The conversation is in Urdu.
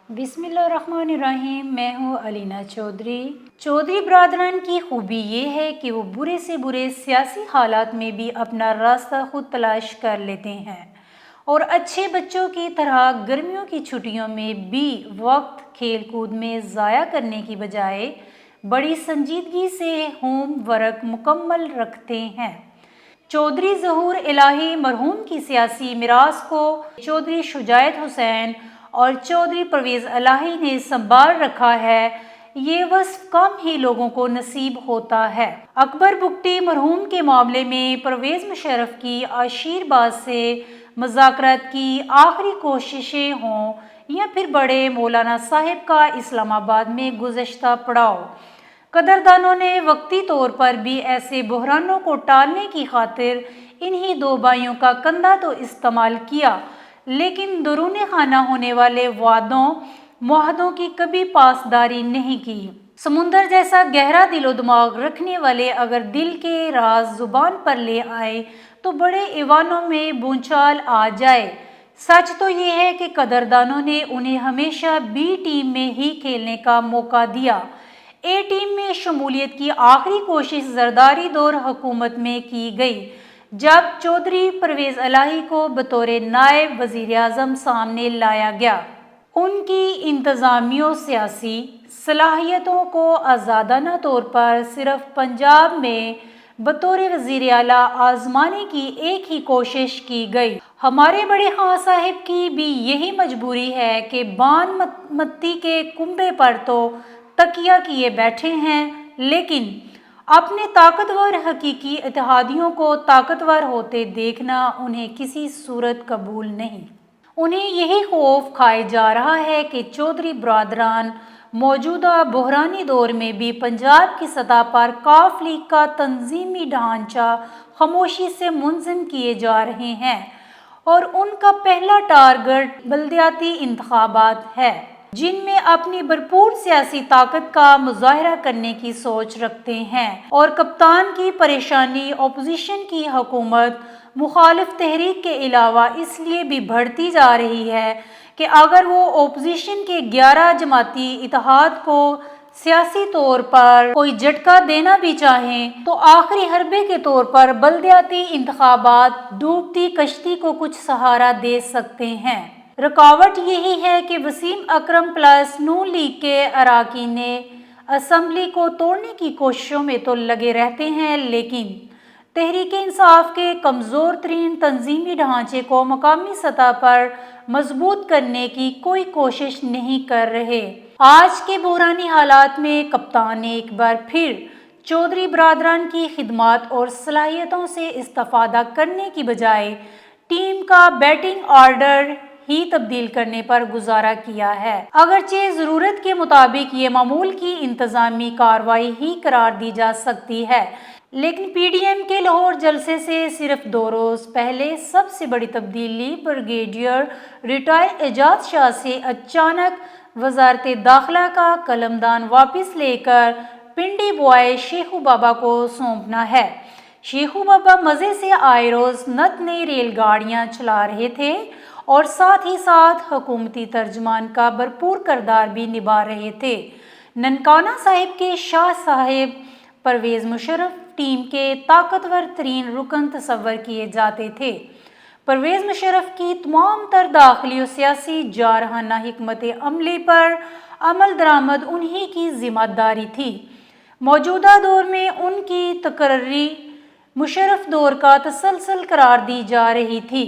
بسم اللہ الرحمن الرحیم۔ میں ہوں علینا چودھری۔ چودھری برادران کی خوبی یہ ہے کہ وہ برے سے برے سیاسی حالات میں بھی اپنا راستہ خود تلاش کر لیتے ہیں اور اچھے بچوں کی طرح گرمیوں کی چھٹیوں میں بھی وقت کھیل کود میں ضائع کرنے کی بجائے بڑی سنجیدگی سے ہوم ورک مکمل رکھتے ہیں۔ چودھری ظہور الہی مرحوم کی سیاسی میراث کو چودھری شجاعت حسین اور چودھری پرویز الہی نے سنبھال رکھا ہے۔ یہ وصف کم ہی لوگوں کو نصیب ہوتا ہے۔ اکبر بگٹی مرحوم کے معاملے میں پرویز مشرف کی عشیر باز سے مذاکرات کی آخری کوششیں ہوں یا پھر بڑے مولانا صاحب کا اسلام آباد میں گزشتہ پڑاؤ، قدردانوں نے وقتی طور پر بھی ایسے بحرانوں کو ٹالنے کی خاطر انہی دو بھائیوں کا کندھا تو استعمال کیا، لیکن درون خانہ ہونے والے وعدوں معاہدوں کی کبھی پاسداری نہیں کی۔ سمندر جیسا گہرا دل و دماغ رکھنے والے اگر دل کے راز زبان پر لے آئے تو بڑے ایوانوں میں بھونچال آ جائے۔ سچ تو یہ ہے کہ قدردانوں نے انہیں ہمیشہ بی ٹیم میں ہی کھیلنے کا موقع دیا۔ اے ٹیم میں شمولیت کی آخری کوشش زرداری دور حکومت میں کی گئی، جب چودھری پرویز الہی کو بطور نائب وزیر اعظم سامنے لایا گیا۔ ان کی انتظامی و سیاسی صلاحیتوں کو آزادانہ طور پر صرف پنجاب میں بطور وزیر اعلیٰ آزمانے کی ایک ہی کوشش کی گئی۔ ہمارے بڑے خاں صاحب کی بھی یہی مجبوری ہے کہ بان متی کے کنبے پر تو تکیہ کیے بیٹھے ہیں، لیکن اپنے طاقتور حقیقی اتحادیوں کو طاقتور ہوتے دیکھنا انہیں کسی صورت قبول نہیں۔ انہیں یہی خوف کھائے جا رہا ہے کہ چودھری برادران موجودہ بحرانی دور میں بھی پنجاب کی سطح پر ق لیگ کا تنظیمی ڈھانچہ خاموشی سے منظم کیے جا رہے ہیں اور ان کا پہلا ٹارگٹ بلدیاتی انتخابات ہے، جن میں اپنی بھرپور سیاسی طاقت کا مظاہرہ کرنے کی سوچ رکھتے ہیں۔ اور کپتان کی پریشانی اپوزیشن کی حکومت مخالف تحریک کے علاوہ اس لیے بھی بڑھتی جا رہی ہے کہ اگر وہ اپوزیشن کے 11 جماعتی اتحاد کو سیاسی طور پر کوئی جھٹکا دینا بھی چاہیں تو آخری حربے کے طور پر بلدیاتی انتخابات ڈوبتی کشتی کو کچھ سہارا دے سکتے ہیں۔ رکاوٹ یہی ہے کہ وسیم اکرم پلس نون لیگ کے اراکین اسمبلی کو توڑنے کی کوششوں میں تو لگے رہتے ہیں، لیکن تحریک انصاف کے کمزور ترین تنظیمی ڈھانچے کو مقامی سطح پر مضبوط کرنے کی کوئی کوشش نہیں کر رہے۔ آج کے بحرانی حالات میں کپتان نے ایک بار پھر چودھری برادران کی خدمات اور صلاحیتوں سے استفادہ کرنے کی بجائے ٹیم کا بیٹنگ آرڈر ہی تبدیل کرنے پر گزارا کیا ہے۔ اگرچہ ضرورت کے مطابق یہ معمول کی انتظامی کارروائی ہی قرار دی جا سکتی ہے، لیکن پی ڈی ایم کے لاہور جلسے سے صرف 2 روز پہلے سب سے بڑی تبدیلی بریگیڈیئر ریٹائر اعجاز شاہ سے اچانک وزارت داخلہ کا قلمدان واپس لے کر پنڈی بوائے شیخو بابا کو سونپنا ہے۔ شیخو بابا مزے سے آئے روز نت نئی ریل گاڑیاں چلا رہے تھے اور ساتھ ہی ساتھ حکومتی ترجمان کا بھرپور کردار بھی نبھا رہے تھے۔ ننکانہ صاحب کے شاہ صاحب پرویز مشرف ٹیم کے طاقتور ترین رکن تصور کیے جاتے تھے۔ پرویز مشرف کی تمام تر داخلی و سیاسی جارحانہ حکمت عملی پر عمل درآمد انہی کی ذمہ داری تھی۔ موجودہ دور میں ان کی تقرری مشرف دور کا تسلسل قرار دی جا رہی تھی۔